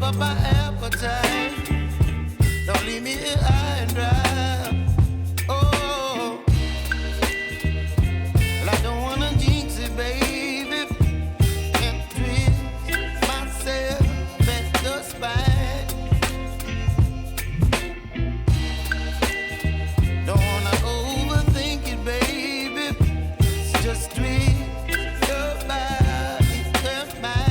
up my appetite. Don't leave me here high and dry. Oh, well, I don't wanna jinx it, baby, and twist myself at the spine. Don't wanna overthink it, baby. It's just twist your body and mine.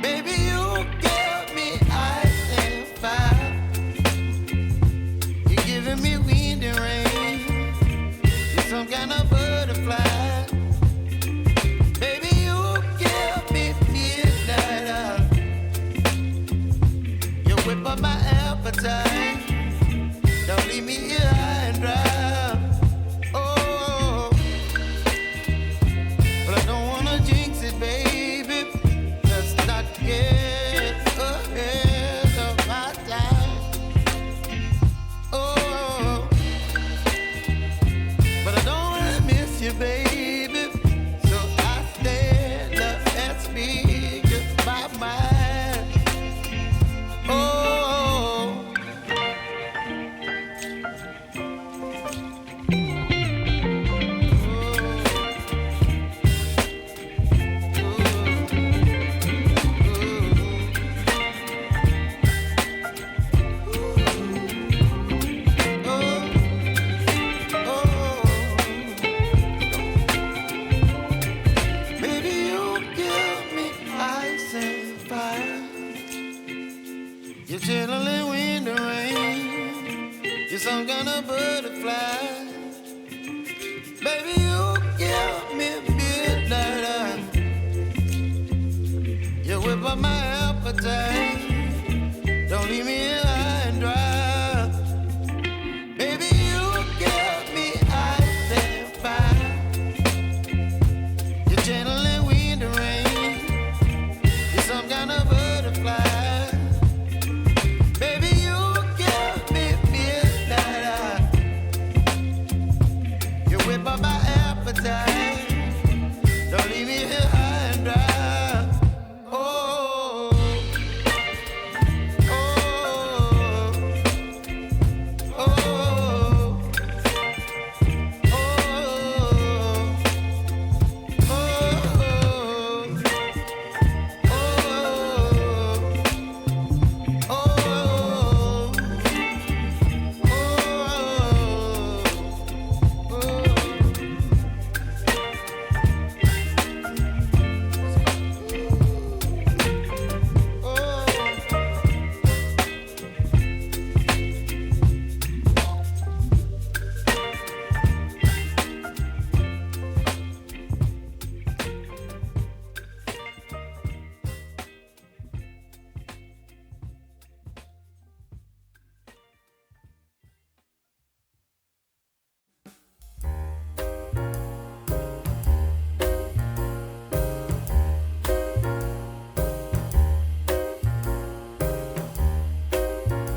Baby, you give me ice and fire. You're giving me wind and rain. You're some kind of butterfly. Baby, you give me midnight. You whip up my appetite. Don't leave me here high and dry. Oh, but I don't wanna jinx it, baby. Let's not get ahead of my time. Oh, but I don't wanna miss you, baby. So I stand up and speak my mind. Oh. Baby, you give me ice and fire. You're chilling wind and rain. You're some kind of butterfly. Baby, you give me midnight. You whip up my appetite. Don't leave me